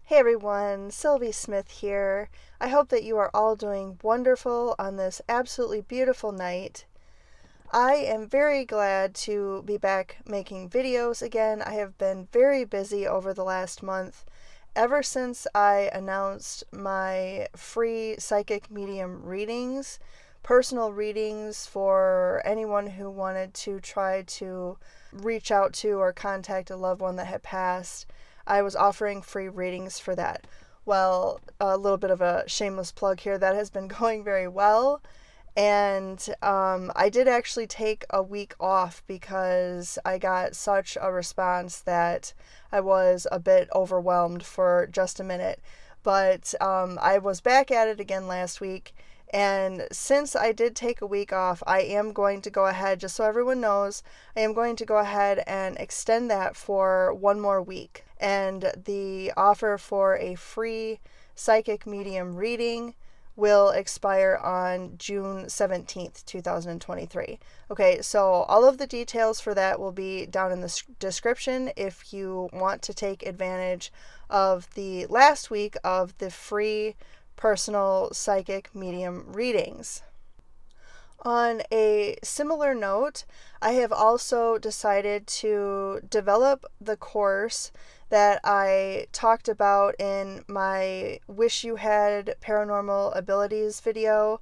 Hey everyone, Sylvie Smith here. I hope that you are all doing wonderful on this absolutely beautiful night. I am very glad to be back making videos again. I have been very busy over the last month. Ever since I announced my free psychic medium readings, personal readings for anyone who wanted to try to reach out to or contact a loved one that had passed, I was offering free readings for that. Well, a little bit of a shameless plug here, that has been going very well. And I did actually take a week off because I got such a response that I was a bit overwhelmed for just a minute. But I was back at it again last week. And since I did take a week off, I am going to go ahead, just so everyone knows, I am going to go ahead and extend that for one more week. And the offer for a free psychic medium reading will expire on June 17th, 2023. Okay, so all of the details for that will be down in the description if you want to take advantage of the last week of the free personal psychic medium readings. On a similar note, I have also decided to develop the course that I talked about in my Wish You Had Paranormal Abilities video.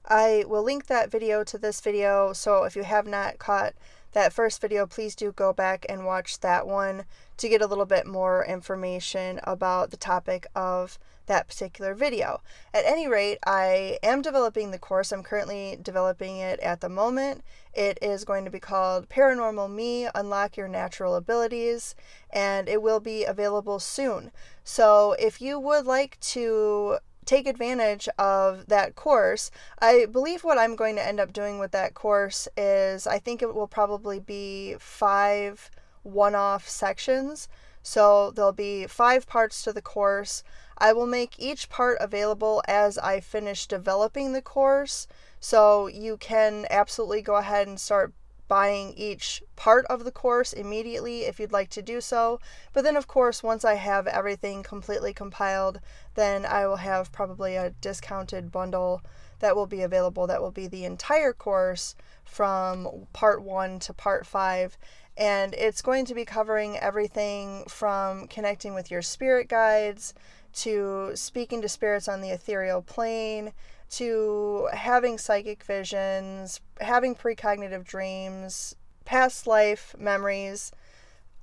I will link that video to this video, so if you have not caught that first video, please do go back and watch that one to get a little bit more information about the topic of that particular video. At any rate, I am developing the course. I'm currently developing it at the moment. It is going to be called Paranormal Me, Unlock Your Natural Abilities, and it will be available soon. So if you would like to take advantage of that course, I believe what I'm going to end up doing with that course is I think it will probably be 5 one-off sections. So there'll be 5 parts to the course. I will make each part available as I finish developing the course, so you can absolutely go ahead and start buying each part of the course immediately if you'd like to do so. But then, of course, once I have everything completely compiled, then I will have probably a discounted bundle that will be available that will be the entire course from part 1 to part 5. And it's going to be covering everything from connecting with your spirit guides, to speaking to spirits on the ethereal plane, to having psychic visions, having precognitive dreams, past life memories,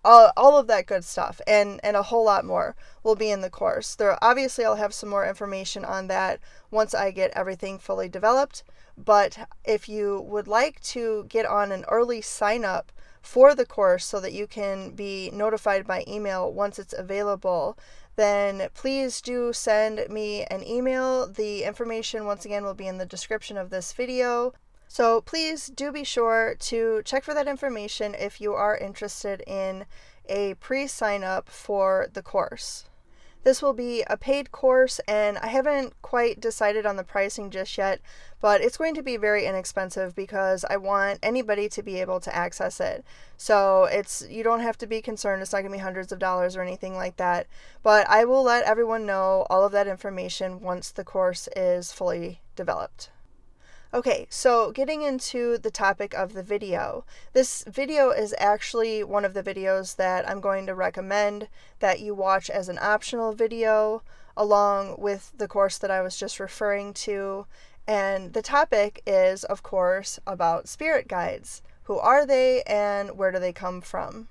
all of that good stuff, and a whole lot more will be in the course. Obviously, I'll have some more information on that once I get everything fully developed, but if you would like to get on an early sign-up for the course so that you can be notified by email once it's available, then please do send me an email. The information, once again, will be in the description of this video. So please do be sure to check for that information if you are interested in a pre-sign up for the course. This will be a paid course, and I haven't quite decided on the pricing just yet, but it's going to be very inexpensive because I want anybody to be able to access it. So you don't have to be concerned. It's not going to be hundreds of dollars or anything like that, but I will let everyone know all of that information once the course is fully developed. Okay, so getting into the topic of the video. This video is actually one of the videos that I'm going to recommend that you watch as an optional video along with the course that I was just referring to. And the topic is, of course, about spirit guides. Who are they and where do they come from?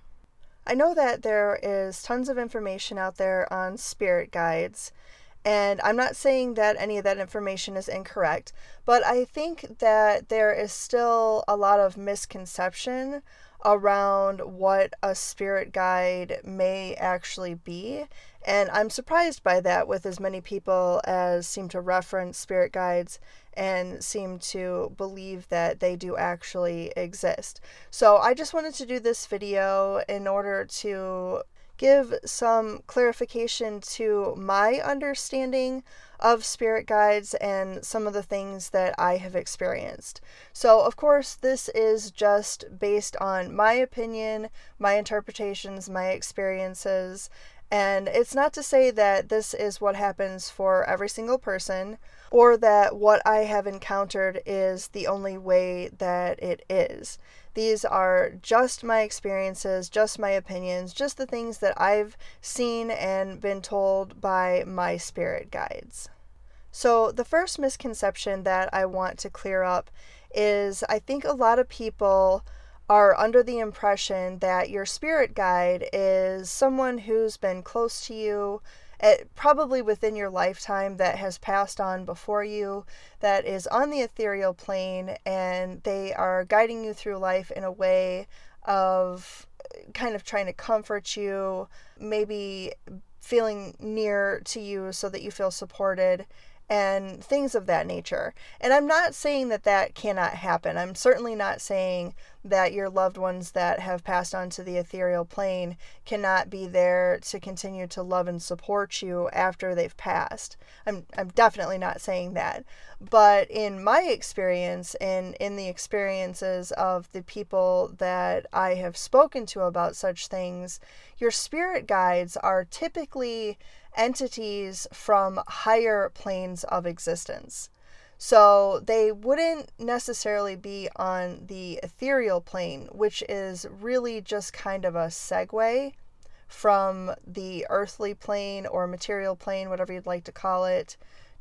I know that there is tons of information out there on spirit guides, and I'm not saying that any of that information is incorrect, but I think that there is still a lot of misconception around what a spirit guide may actually be. And I'm surprised by that, with as many people as seem to reference spirit guides and seem to believe that they do actually exist. So I just wanted to do this video in order to give some clarification to my understanding of spirit guides and some of the things that I have experienced. So, of course, this is just based on my opinion, my interpretations, my experiences, And it's not to say that this is what happens for every single person, or that what I have encountered is the only way that it is. These are just my experiences, just my opinions, just the things that I've seen and been told by my spirit guides. So, the first misconception that I want to clear up is I think a lot of people are under the impression that your spirit guide is someone who's been close to you, probably within your lifetime, that has passed on before you, that is on the ethereal plane, and they are guiding you through life in a way of kind of trying to comfort you, maybe feeling near to you so that you feel supported, and things of that nature. And I'm not saying that that cannot happen. I'm certainly not saying that your loved ones that have passed on to the ethereal plane cannot be there to continue to love and support you after they've passed. I'm definitely not saying that. But in my experience and in the experiences of the people that I have spoken to about such things, your spirit guides are typically entities from higher planes of existence. So they wouldn't necessarily be on the ethereal plane, which is really just kind of a segue from the earthly plane or material plane, whatever you'd like to call it,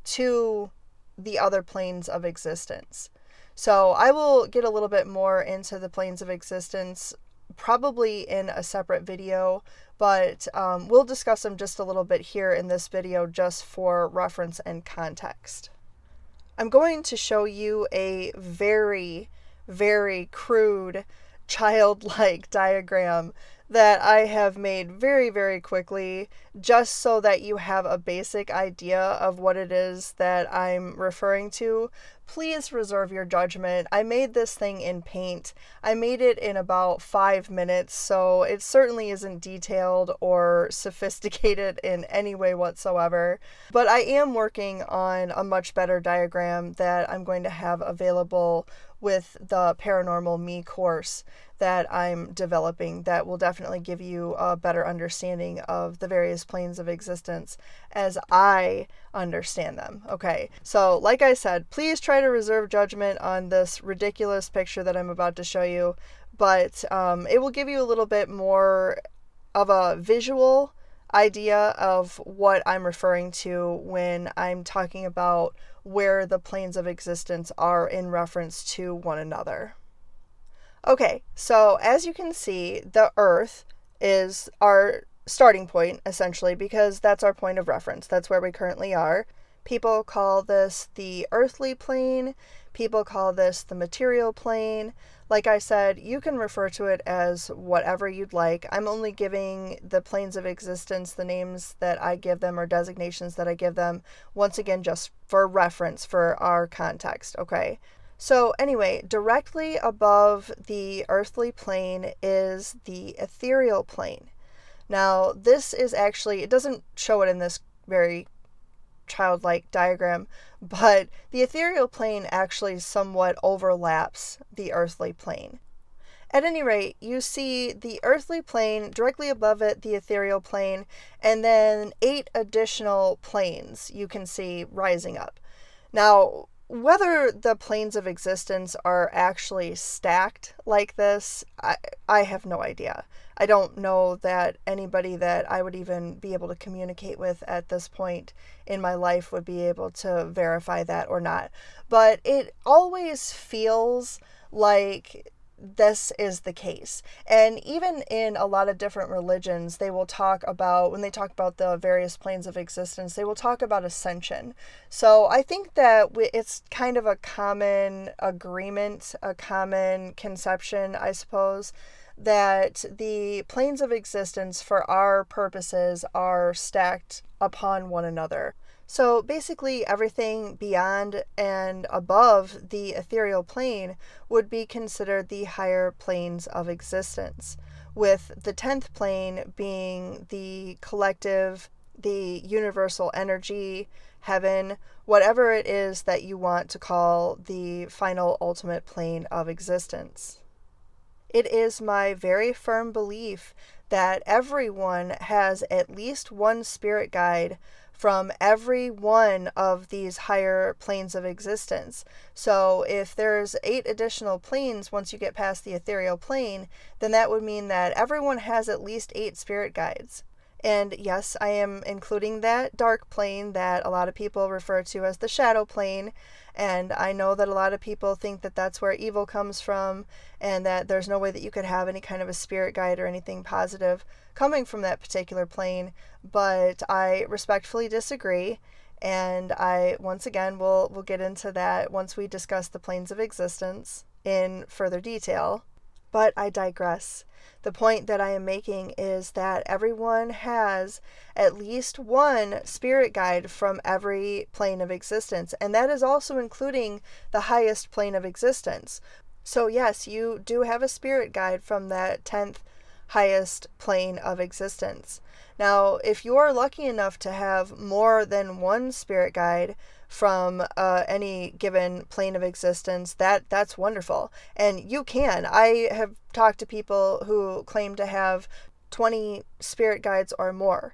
to the other planes of existence. So I will get a little bit more into the planes of existence probably in a separate video, but we'll discuss them just a little bit here in this video just for reference and context. I'm going to show you a very, very crude, childlike diagram that I have made very, very quickly, just so that you have a basic idea of what it is that I'm referring to. Please reserve your judgment. I made this thing in Paint. I made it in about 5 minutes, so it certainly isn't detailed or sophisticated in any way whatsoever. But I am working on a much better diagram that I'm going to have available with the Paranormal Me course that I'm developing that will definitely give you a better understanding of the various planes of existence as I understand them. Okay, so like I said, please try to reserve judgment on this ridiculous picture that I'm about to show you, but it will give you a little bit more of a visual idea of what I'm referring to when I'm talking about where the planes of existence are in reference to one another. Okay, so as you can see, the Earth is our starting point, essentially, because that's our point of reference. That's where we currently are. People call this the earthly plane. People call this the material plane. Like I said, you can refer to it as whatever you'd like. I'm only giving the planes of existence the names that I give them or designations that I give them, once again, just for reference for our context, okay? So anyway, directly above the earthly plane is the ethereal plane. Now, this is actually, it doesn't show it in this very childlike diagram, but the ethereal plane actually somewhat overlaps the earthly plane. At any rate, you see the earthly plane, directly above it, the ethereal plane, and then 8 additional planes you can see rising up. Now, whether the planes of existence are actually stacked like this, I have no idea. I don't know that anybody that I would even be able to communicate with at this point in my life would be able to verify that or not. But it always feels like this is the case. And even in a lot of different religions, they will talk about, when they talk about the various planes of existence, they will talk about ascension. So I think that it's kind of a common agreement, a common conception, I suppose, that the planes of existence for our purposes are stacked upon one another. So basically everything beyond and above the ethereal plane would be considered the higher planes of existence, with the 10th plane being the collective, the universal energy, heaven, whatever it is that you want to call the final ultimate plane of existence. It is my very firm belief that everyone has at least one spirit guide from every one of these higher planes of existence. So if there's 8 additional planes once you get past the ethereal plane, then that would mean that everyone has at least 8 spirit guides. And yes, I am including that dark plane that a lot of people refer to as the shadow plane. And I know that a lot of people think that that's where evil comes from, and that there's no way that you could have any kind of a spirit guide or anything positive coming from that particular plane. But I respectfully disagree. And I, once again, we'll get into that once we discuss the planes of existence in further detail. But I digress. The point that I am making is that everyone has at least one spirit guide from every plane of existence, and that is also including the highest plane of existence. So yes, you do have a spirit guide from that 10th highest plane of existence. Now, if you are lucky enough to have more than one spirit guide from any given plane of existence, that's wonderful. And you can. I have talked to people who claim to have 20 spirit guides or more.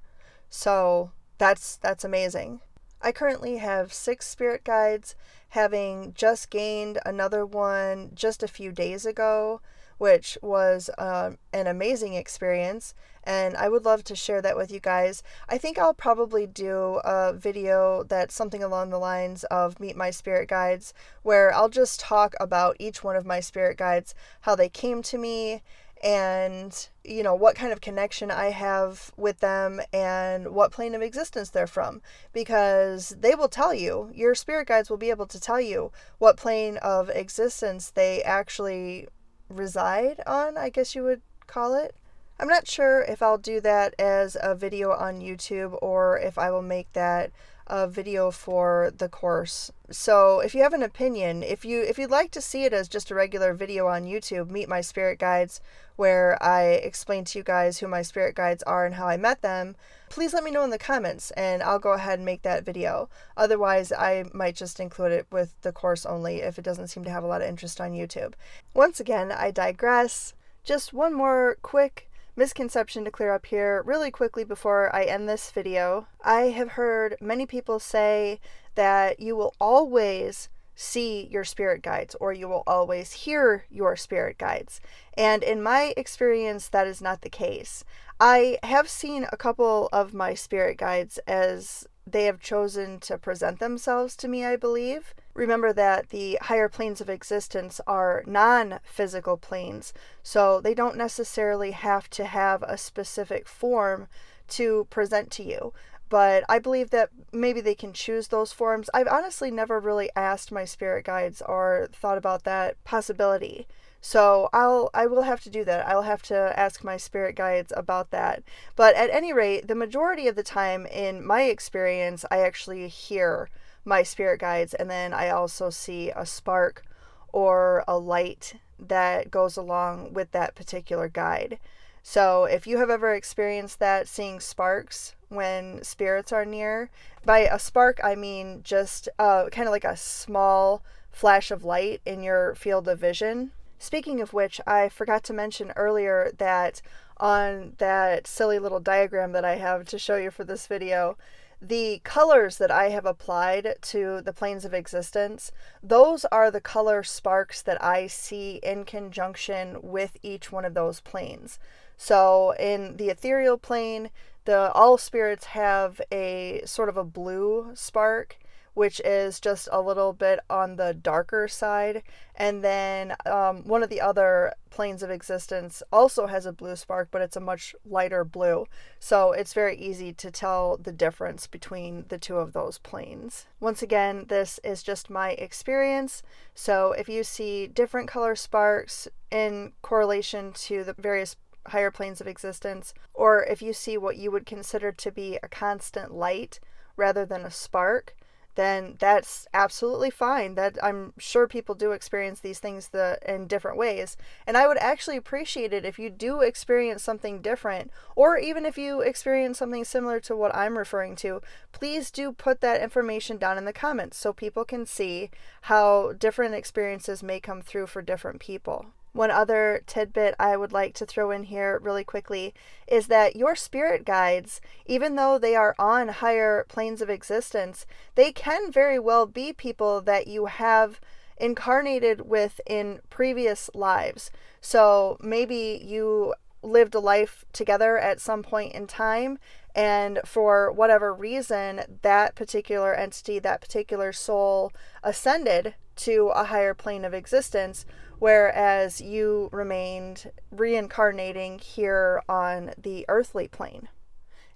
So that's amazing. I currently have 6 spirit guides, having just gained another one just a few days ago, which was an amazing experience, and I would love to share that with you guys. I think I'll probably do a video that's something along the lines of Meet My Spirit Guides, where I'll just talk about each one of my spirit guides, how they came to me, and what kind of connection I have with them and what plane of existence they're from, because they will tell you, your spirit guides will be able to tell you what plane of existence they actually reside on, I guess you would call it. I'm not sure if I'll do that as a video on YouTube or if I will make that a video for the course. So if you have an opinion, if you'd like to see it as just a regular video on YouTube, Meet My Spirit Guides, where I explain to you guys who my spirit guides are and how I met them, please let me know in the comments and I'll go ahead and make that video. Otherwise, I might just include it with the course only if it doesn't seem to have a lot of interest on YouTube. Once again, I digress. Just one more quick misconception to clear up here really quickly before I end this video. I have heard many people say that you will always see your spirit guides or you will always hear your spirit guides. And in my experience, that is not the case. I have seen a couple of my spirit guides as they have chosen to present themselves to me, I believe. Remember that the higher planes of existence are non-physical planes, so they don't necessarily have to have a specific form to present to you. But I believe that maybe they can choose those forms. I've honestly never really asked my spirit guides or thought about that possibility. So I will have to do that. I'll have to ask my spirit guides about that. But at any rate, the majority of the time in my experience, I actually hear my spirit guides, and then I also see a spark or a light that goes along with that particular guide. So if you have ever experienced that, seeing sparks when spirits are near, by a spark I mean just kind of like a small flash of light in your field of vision. Speaking of which, I forgot to mention earlier that on that silly little diagram that I have to show you for this video, the colors that I have applied to the planes of existence, those are the color sparks that I see in conjunction with each one of those planes. So in the ethereal plane, all spirits have a sort of a blue spark, which is just a little bit on the darker side. And then one of the other planes of existence also has a blue spark, but it's a much lighter blue. So it's very easy to tell the difference between the two of those planes. Once again, this is just my experience. So if you see different color sparks in correlation to the various higher planes of existence, or if you see what you would consider to be a constant light rather than a spark, then that's absolutely fine. That I'm sure people do experience these things in different ways. And I would actually appreciate it if you do experience something different, or even if you experience something similar to what I'm referring to, please do put that information down in the comments so people can see how different experiences may come through for different people. One other tidbit I would like to throw in here really quickly is that your spirit guides, even though they are on higher planes of existence, they can very well be people that you have incarnated with in previous lives. So maybe you lived a life together at some point in time, and for whatever reason, that particular entity, that particular soul ascended to a higher plane of existence, whereas you remained reincarnating here on the earthly plane.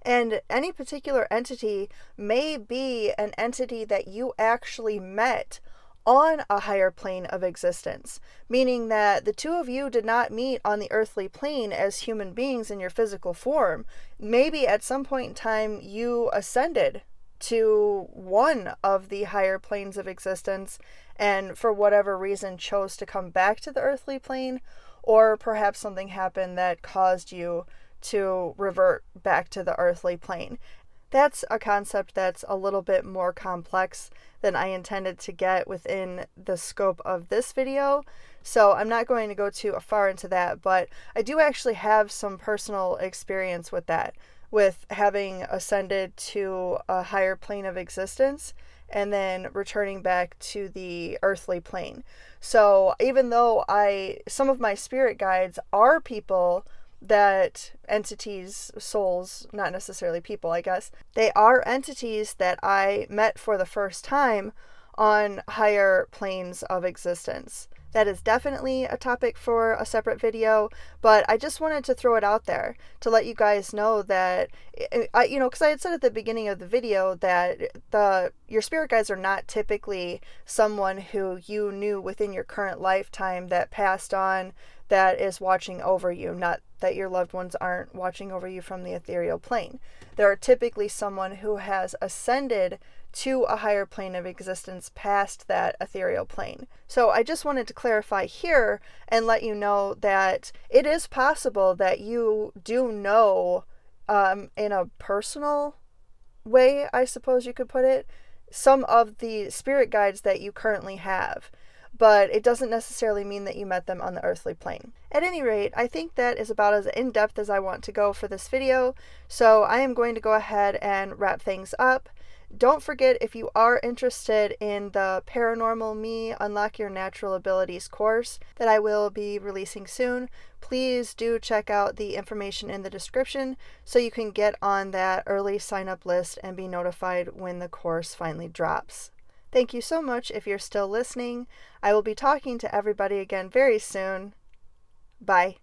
And any particular entity may be an entity that you actually met on a higher plane of existence, meaning that the two of you did not meet on the earthly plane as human beings in your physical form. Maybe at some point in time you ascended to one of the higher planes of existence and for whatever reason chose to come back to the earthly plane, or perhaps something happened that caused you to revert back to the earthly plane. That's a concept that's a little bit more complex than I intended to get within the scope of this video, so I'm not going to go too far into that, but I do actually have some personal experience with that, with having ascended to a higher plane of existence and then returning back to the earthly plane. So even though some of my spirit guides are people, that entities, souls, not necessarily people, I guess, they are entities that I met for the first time on higher planes of existence. That is definitely a topic for a separate video, but I just wanted to throw it out there to let you guys know that, because I had said at the beginning of the video that your spirit guides are not typically someone who you knew within your current lifetime that passed on, that is watching over you, not that your loved ones aren't watching over you from the ethereal plane. They are typically someone who has ascended to a higher plane of existence past that ethereal plane. So I just wanted to clarify here and let you know that it is possible that you do know, in a personal way, I suppose you could put it, some of the spirit guides that you currently have, but it doesn't necessarily mean that you met them on the earthly plane. At any rate, I think that is about as in-depth as I want to go for this video, so I am going to go ahead and wrap things up. Don't forget, if you are interested in the Paranormal Me Unlock Your Natural Abilities course that I will be releasing soon, please do check out the information in the description so you can get on that early sign-up list and be notified when the course finally drops. Thank you so much if you're still listening. I will be talking to everybody again very soon. Bye.